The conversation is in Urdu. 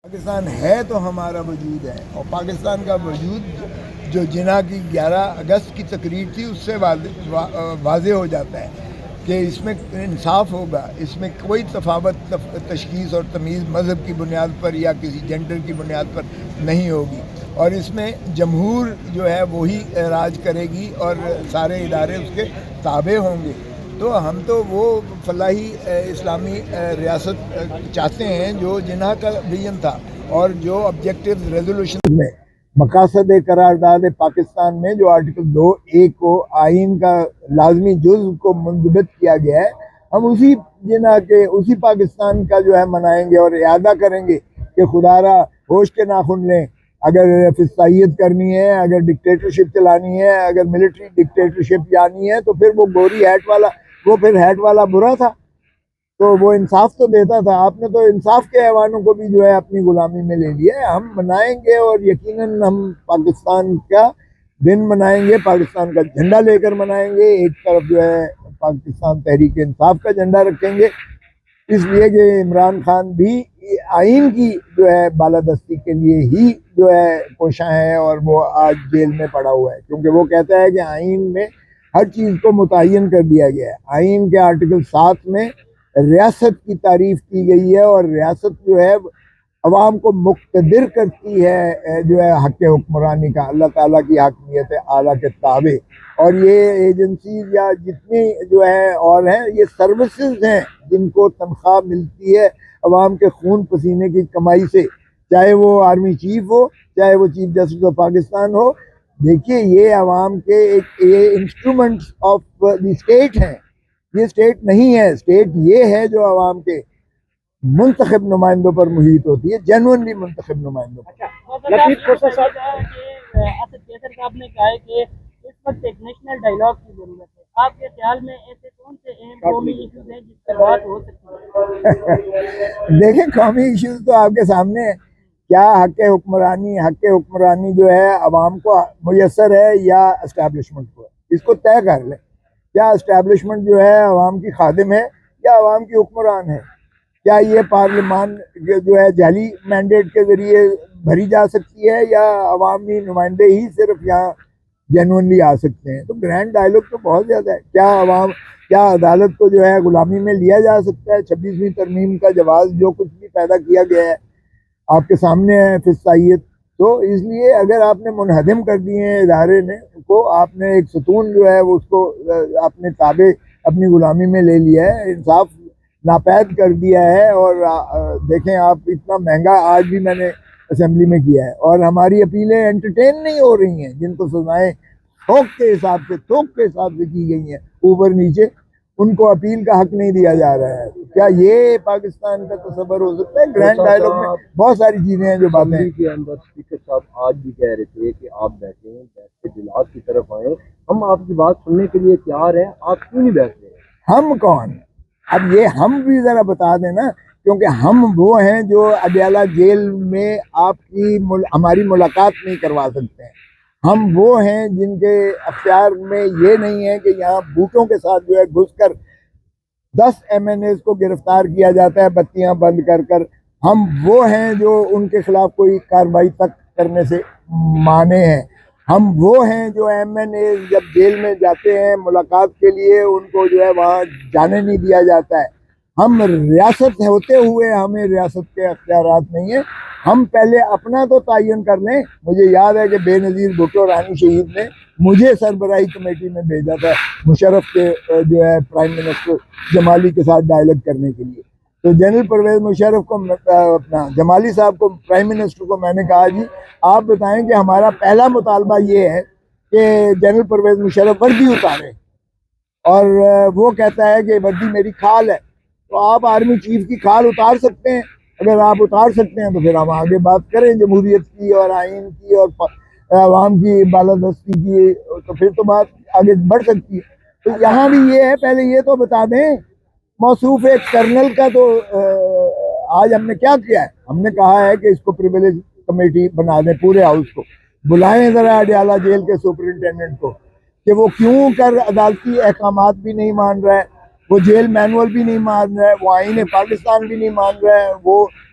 پاکستان ہے تو ہمارا وجود ہے، اور پاکستان کا وجود جو جناح کی 11 اگست کی تقریر تھی اس سے واضح ہو جاتا ہے کہ اس میں انصاف ہوگا، اس میں کوئی تفاوت تشخیص اور تمیز مذہب کی بنیاد پر یا کسی جینڈر کی بنیاد پر نہیں ہوگی، اور اس میں جمہور جو ہے وہی راج کرے گی اور سارے ادارے اس کے تابع ہوں گے۔ تو ہم تو وہ فلاحی اسلامی ریاست چاہتے ہیں جو جناح کا ویژن تھا، اور جو آبجیکٹیو ریزولوشن میں مقاصد قرارداد پاکستان میں جو آرٹیکل 2(a) کو آئین کا لازمی جزو کو منضبط کیا گیا ہے، ہم اسی جناح کے اسی پاکستان کا جو ہے منائیں گے اور اعادہ کریں گے کہ خدا را ہوش کے ناخن لیں، اگر فسطائیت کرنی ہے، اگر ڈکٹیٹرشپ چلانی ہے، اگر ملٹری ڈکٹیٹرشپ جانی ہے، تو پھر وہ گوری ہیٹ والا، وہ پھر ہیٹ والا برا تھا، تو وہ انصاف تو دیتا تھا۔ آپ نے تو انصاف کے ایوانوں کو بھی جو ہے اپنی غلامی میں لے لیا ہے۔ ہم منائیں گے، اور یقیناً ہم پاکستان کا دن منائیں گے، پاکستان کا جھنڈا لے کر منائیں گے، ایک طرف جو ہے پاکستان تحریک انصاف کا جھنڈا رکھیں گے، اس لیے کہ عمران خان بھی آئین کی جو ہے بالادستی کے لیے ہی جو ہے کوشاں ہے، اور وہ آج جیل میں پڑا ہوا ہے، کیونکہ وہ کہتا ہے کہ آئین میں ہر چیز کو متعین کر دیا گیا ہے۔ آئین کے آرٹیکل 7 میں ریاست کی تعریف کی گئی ہے، اور ریاست جو ہے عوام کو مقتدر کرتی ہے جو ہے حق حکمرانی کا، اللہ تعالیٰ کی حاکمیت اعلیٰ کے تابع، اور یہ ایجنسیز یا جتنی جو ہے اور ہیں، یہ سروسز ہیں جن کو تنخواہ ملتی ہے عوام کے خون پسینے کی کمائی سے، چاہے وہ آرمی چیف ہو، چاہے وہ چیف جسٹس آف پاکستان ہو۔ دیکھیے، یہ عوام کے یہ انسٹرومنٹس آف دی اسٹیٹ ہیں، یہ اسٹیٹ نہیں ہے، اسٹیٹ یہ ہے جو عوام کے منتخب نمائندوں پر محیط ہوتی ہے، جینوئنلی منتخب نمائندوں پر۔ اسد صاحب نے کہا ہے کہ اس وقت ایک نیشنل ڈائیلاگ کی ضرورت ہے، آپ کے خیال میں ایسے کون سے اہم قومی ایشوز ہیں جس پر بات ہو سکتی ہے؟ دیکھیں، قومی ایشوز تو آپ کے سامنے ہے، کیا حق حکمرانی جو ہے عوام کو میسر ہے یا اسٹیبلشمنٹ کو؟ اس کو طے کر لیں، کیا اسٹیبلشمنٹ جو ہے عوام کی خادم ہے یا عوام کی حکمران ہے؟ کیا یہ پارلیمان جو ہے جعلی مینڈیٹ کے ذریعے بھری جا سکتی ہے، یا عوامی نمائندے ہی صرف یہاں جینوئنلی آ سکتے ہیں؟ تو گرینڈ ڈائیلاگ تو بہت زیادہ ہے۔ کیا عدالت کو جو ہے غلامی میں لیا جا سکتا ہے؟ 26ویں ترمیم کا جواز جو کچھ بھی پیدا کیا گیا ہے آپ کے سامنے ہے، فسطائیت۔ تو اس لیے اگر آپ نے منہدم کر دیے ہیں ادارے نے کو، آپ نے ایک ستون جو ہے وہ اس کو اپنے تابع اپنی غلامی میں لے لیا ہے، انصاف ناپید کر دیا ہے، اور دیکھیں آپ، اتنا مہنگا آج بھی میں نے اسمبلی میں کیا ہے، اور ہماری اپیلیں انٹرٹین نہیں ہو رہی ہیں، جن کو سزائیں تھوک کے حساب سے کی گئی ہیں اوپر نیچے، ان کو اپیل کا حق نہیں دیا جا رہا ہے۔ کیا یہ پاکستان کا تصور ہو سکتا ہے؟ گرینڈ ڈائیلاگ میں بہت ساری چیزیں ہیں جو باتیں کے اندر اسپیکر صاحب آج بھی کہہ رہے تھے کہ آپ بیٹھیں، بیٹھ کے دلات کی طرف آئیں، ہم آپ کی بات سننے کے لیے تیار ہیں، آپ کیوں نہیں بیٹھ رہے؟ ہم کون؟ اب یہ ہم بھی ذرا بتا دیں نا، کیونکہ ہم وہ ہیں جو اڈیالہ جیل میں ہماری ملاقات نہیں کروا سکتے ہیں۔ ہم وہ ہیں جن کے اختیار میں یہ نہیں ہے کہ یہاں بوٹوں کے ساتھ جو ہے گھس کر 10 MNAs کو گرفتار کیا جاتا ہے بتیاں بند کر کر۔ ہم وہ ہیں جو ان کے خلاف کوئی کارروائی تک کرنے سے مانے ہیں۔ ہم وہ ہیں جو MNAs جب جیل میں جاتے ہیں ملاقات کے لیے، ان کو جو ہے وہاں جانے نہیں دیا جاتا ہے۔ ہم ریاست ہوتے ہوئے ہمیں ریاست کے اختیارات نہیں ہیں۔ ہم پہلے اپنا تو تعین کر لیں۔ مجھے یاد ہے کہ بے نظیر بھٹو رانی شہید نے مجھے سربراہی کمیٹی میں بھیجا تھا مشرف کے جو ہے پرائم منسٹر جمالی کے ساتھ ڈائیلاگ کرنے کے لیے، تو جنرل پرویز مشرف کو اپنا جمالی صاحب کو پرائم منسٹر کو میں نے کہا، جی آپ بتائیں کہ ہمارا پہلا مطالبہ یہ ہے کہ جنرل پرویز مشرف وردی اتارے، اور وہ کہتا ہے کہ وردی میری کھال ہے۔ تو آپ آرمی چیف کی کھال اتار سکتے ہیں؟ اگر آپ اتار سکتے ہیں تو پھر ہم آگے بات کریں جمہوریت کی اور آئین کی اور عوام کی بالادستی کی، تو پھر تو بات آگے بڑھ سکتی ہے۔ تو یہاں بھی یہ ہے، پہلے یہ تو بتا دیں، موصوف ایک کرنل کا تو آج ہم نے کیا کیا ہے؟ ہم نے کہا ہے کہ اس کو پریویلیج کمیٹی بنا دیں، پورے ہاؤس کو بلائیں ذرا اڈیالہ جیل کے سپرنٹینڈنٹ کو، کہ وہ کیوں کر عدالتی احکامات بھی نہیں مان رہا ہے، وہ جیل مینول بھی نہیں مان رہا ہے، وہ آئین پاکستان بھی نہیں مان رہا ہے، وہ